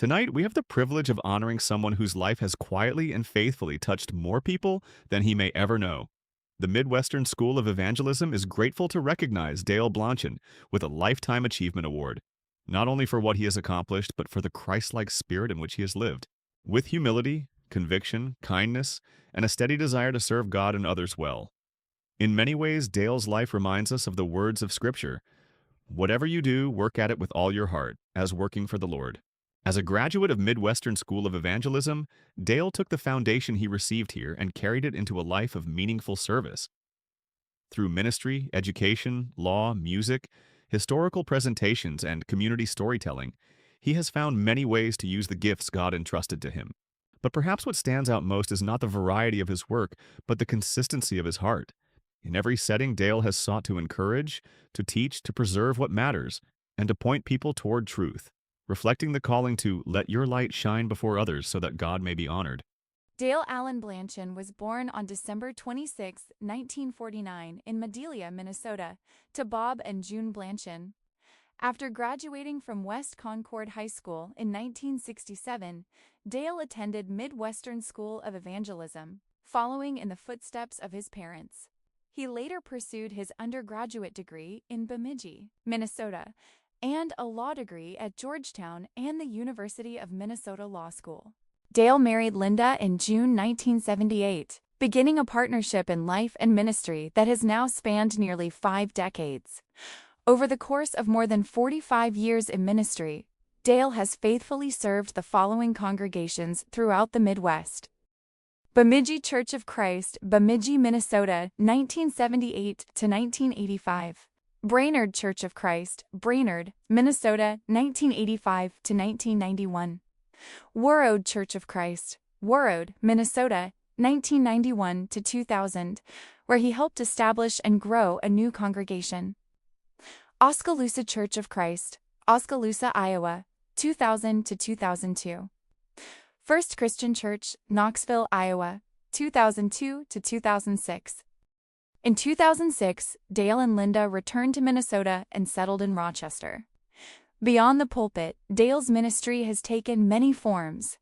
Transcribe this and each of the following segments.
Tonight, we have the privilege of honoring someone whose life has quietly and faithfully touched more people than he may ever know. The Midwestern School of Evangelism is grateful to recognize Dale Blanchan with a Lifetime Achievement Award, not only for what he has accomplished, but for the Christ-like spirit in which he has lived. With humility, conviction, kindness, and a steady desire to serve God and others well. In many ways, Dale's life reminds us of the words of Scripture. Whatever you do, work at it with all your heart, as working for the Lord. As a graduate of Midwestern School of Evangelism, Dale took the foundation he received here and carried it into a life of meaningful service. Through ministry, education, law, music, historical presentations, and community storytelling, he has found many ways to use the gifts God entrusted to him. But perhaps what stands out most is not the variety of his work, but the consistency of his heart. In every setting, Dale has sought to encourage, to teach, to preserve what matters, and to point people toward truth, reflecting the calling to let your light shine before others so that God may be honored. Dale Allen Blanchan was born on December 26, 1949, in Madelia, Minnesota, to Bob and June Blanchan. After graduating from West Concord High School in 1967, Dale attended Midwestern School of Evangelism, following in the footsteps of his parents. He later pursued his undergraduate degree in Bemidji, Minnesota, and a law degree at Georgetown and the University of Minnesota Law School. Dale married Linda in June 1978, beginning a partnership in life and ministry that has now spanned nearly 5 decades. Over the course of more than 45 years in ministry, Dale has faithfully served the following congregations throughout the Midwest: Bemidji Church of Christ, Bemidji, Minnesota, 1978 to 1985. Brainerd Church of Christ, Brainerd, Minnesota, 1985 to 1991. Warroad Church of Christ, Warroad, Minnesota, 1991 to 2000, where he helped establish and grow a new congregation. Oskaloosa Church of Christ, Oskaloosa, Iowa, 2000 to 2002. First Christian Church, Knoxville, Iowa, 2002 to 2006. In 2006, Dale and Linda returned to Minnesota and settled in Rochester. Beyond the pulpit, Dale's ministry has taken many forms.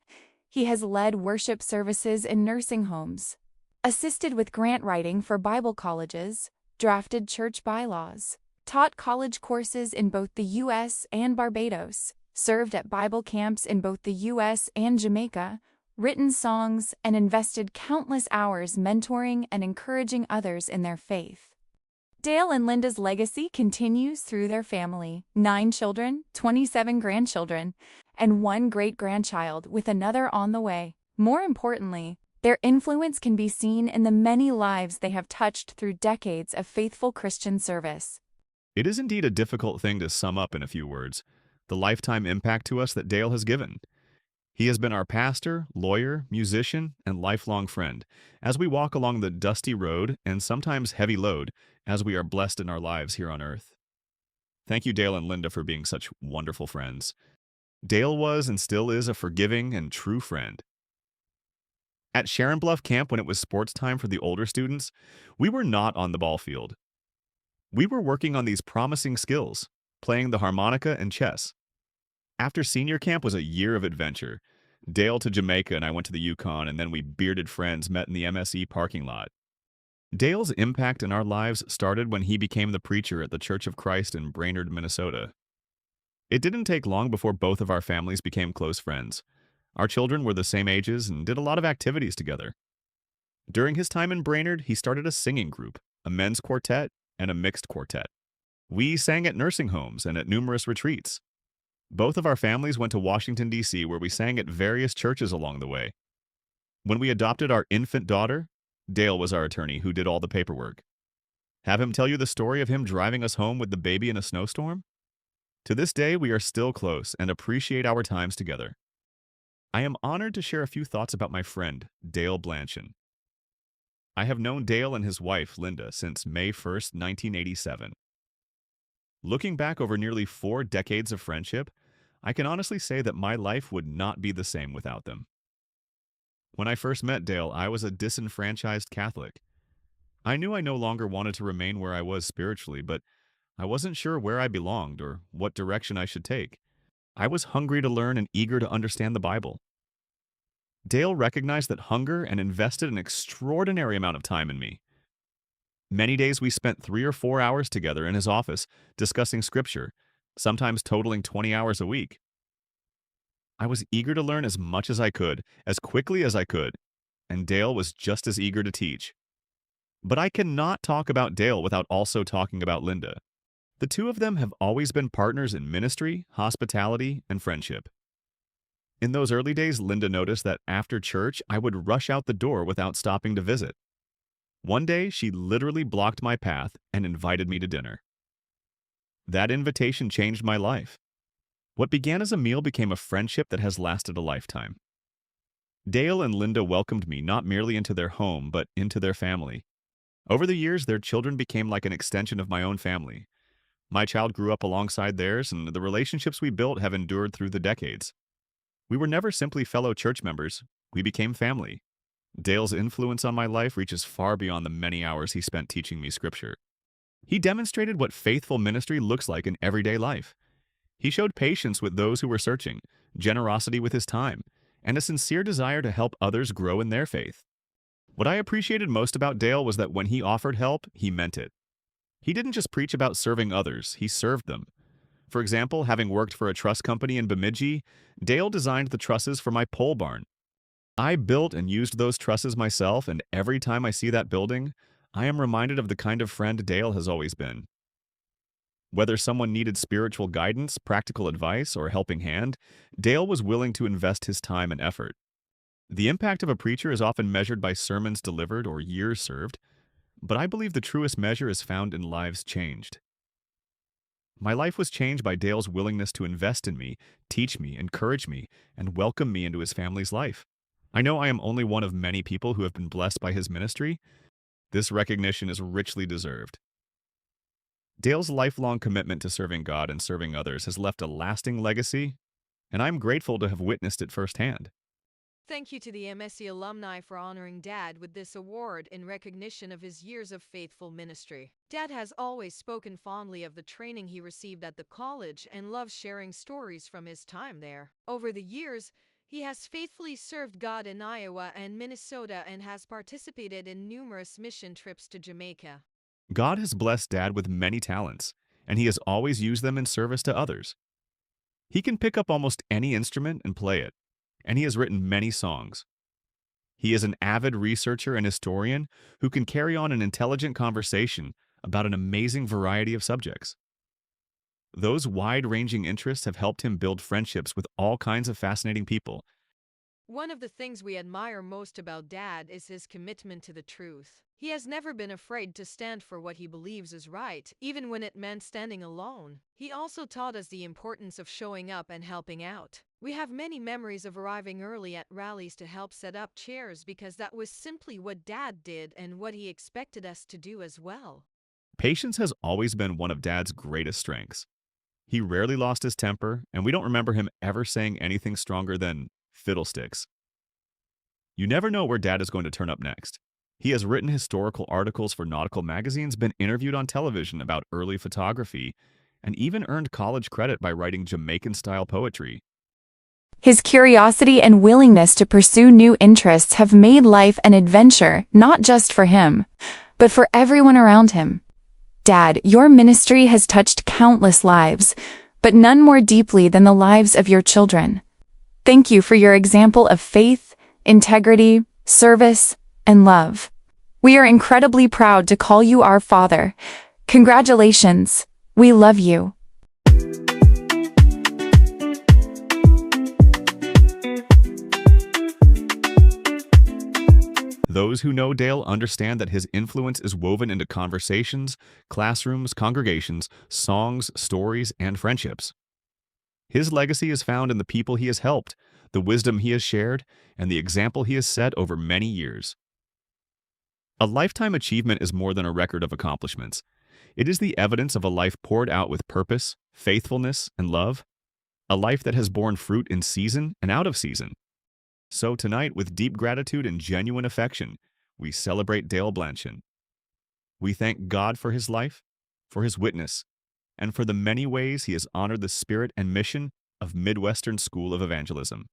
He has led worship services in nursing homes, assisted with grant writing for Bible colleges, drafted church bylaws, taught college courses in both the U.S. and Barbados, served at Bible camps in both the U.S. and Jamaica, written songs, and invested countless hours mentoring and encouraging others in their faith. Dale and Linda's legacy continues through their family: 9 children, 27 grandchildren, and 1 great-grandchild with another on the way. More importantly, their influence can be seen in the many lives they have touched through decades of faithful Christian service. It is indeed a difficult thing to sum up in a few words, the lifetime impact to us that Dale has given. He has been our pastor, lawyer, musician, and lifelong friend, as we walk along the dusty road and sometimes heavy load as we are blessed in our lives here on earth. Thank you, Dale and Linda, for being such wonderful friends. Dale was and still is a forgiving and true friend. At Sharon Bluff Camp, when it was sports time for the older students, we were not on the ball field. We were working on these promising skills, playing the harmonica and chess. After senior camp was a year of adventure. Dale to Jamaica and I went to the Yukon, and then we bearded friends met in the MSE parking lot. Dale's impact in our lives started when he became the preacher at the Church of Christ in Brainerd, Minnesota. It didn't take long before both of our families became close friends. Our children were the same ages and did a lot of activities together. During his time in Brainerd, he started a singing group, a men's quartet, and a mixed quartet. We sang at nursing homes and at numerous retreats. Both of our families went to Washington, D.C., where we sang at various churches along the way. When we adopted our infant daughter, Dale was our attorney who did all the paperwork. Have him tell you the story of him driving us home with the baby in a snowstorm? To this day, we are still close and appreciate our times together. I am honored to share a few thoughts about my friend, Dale Blanchan. I have known Dale and his wife, Linda, since May 1st, 1987. Looking back over nearly 4 decades of friendship, I can honestly say that my life would not be the same without them. When I first met Dale, I was a disenfranchised Catholic. I knew I no longer wanted to remain where I was spiritually, but I wasn't sure where I belonged or what direction I should take. I was hungry to learn and eager to understand the Bible. Dale recognized that hunger and invested an extraordinary amount of time in me. Many days we spent 3 or 4 hours together in his office discussing scripture, sometimes totaling 20 hours a week. I was eager to learn as much as I could, as quickly as I could, and Dale was just as eager to teach. But I cannot talk about Dale without also talking about Linda. The two of them have always been partners in ministry, hospitality, and friendship. In those early days, Linda noticed that after church, I would rush out the door without stopping to visit. One day, she literally blocked my path and invited me to dinner. That invitation changed my life. What began as a meal became a friendship that has lasted a lifetime. Dale and Linda welcomed me not merely into their home, but into their family. Over the years, their children became like an extension of my own family. My child grew up alongside theirs, and the relationships we built have endured through the decades. We were never simply fellow church members, we became family. Dale's influence on my life reaches far beyond the many hours he spent teaching me scripture. He demonstrated what faithful ministry looks like in everyday life. He showed patience with those who were searching, generosity with his time, and a sincere desire to help others grow in their faith. What I appreciated most about Dale was that when he offered help, he meant it. He didn't just preach about serving others, he served them. For example, having worked for a truss company in Bemidji, Dale designed the trusses for my pole barn. I built and used those trusses myself, and every time I see that building, I am reminded of the kind of friend Dale has always been. Whether someone needed spiritual guidance, practical advice, or a helping hand, Dale was willing to invest his time and effort. The impact of a preacher is often measured by sermons delivered or years served, but I believe the truest measure is found in lives changed. My life was changed by Dale's willingness to invest in me, teach me, encourage me, and welcome me into his family's life. I know I am only one of many people who have been blessed by his ministry. This recognition is richly deserved. Dale's lifelong commitment to serving God and serving others has left a lasting legacy, and I'm grateful to have witnessed it firsthand. Thank you to the MSC alumni for honoring Dad with this award in recognition of his years of faithful ministry. Dad has always spoken fondly of the training he received at the college and loves sharing stories from his time there. Over the years, he has faithfully served God in Iowa and Minnesota and has participated in numerous mission trips to Jamaica. God has blessed Dad with many talents, and he has always used them in service to others. He can pick up almost any instrument and play it, and he has written many songs. He is an avid researcher and historian who can carry on an intelligent conversation about an amazing variety of subjects. Those wide-ranging interests have helped him build friendships with all kinds of fascinating people. One of the things we admire most about Dad is his commitment to the truth. He has never been afraid to stand for what he believes is right, even when it meant standing alone. He also taught us the importance of showing up and helping out. We have many memories of arriving early at rallies to help set up chairs because that was simply what Dad did and what he expected us to do as well. Patience has always been one of Dad's greatest strengths. He rarely lost his temper, and we don't remember him ever saying anything stronger than fiddlesticks. You never know where Dad is going to turn up next. He has written historical articles for nautical magazines, been interviewed on television about early photography, and even earned college credit by writing Jamaican-style poetry. His curiosity and willingness to pursue new interests have made life an adventure, not just for him, but for everyone around him. Dad, your ministry has touched countless lives, but none more deeply than the lives of your children. Thank you for your example of faith, integrity, service, and love. We are incredibly proud to call you our father. Congratulations. We love you. Those who know Dale understand that his influence is woven into conversations, classrooms, congregations, songs, stories, and friendships. His legacy is found in the people he has helped, the wisdom he has shared, and the example he has set over many years. A lifetime achievement is more than a record of accomplishments. It is the evidence of a life poured out with purpose, faithfulness, and love, a life that has borne fruit in season and out of season. So tonight, with deep gratitude and genuine affection, we celebrate Dale Blanshan. We thank God for his life, for his witness, and for the many ways he has honored the spirit and mission of Midwestern School of Evangelism.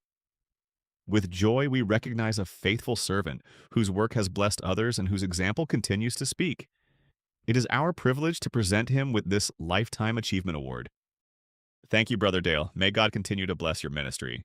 With joy, we recognize a faithful servant whose work has blessed others and whose example continues to speak. It is our privilege to present him with this Lifetime Achievement Award. Thank you, Brother Dale. May God continue to bless your ministry.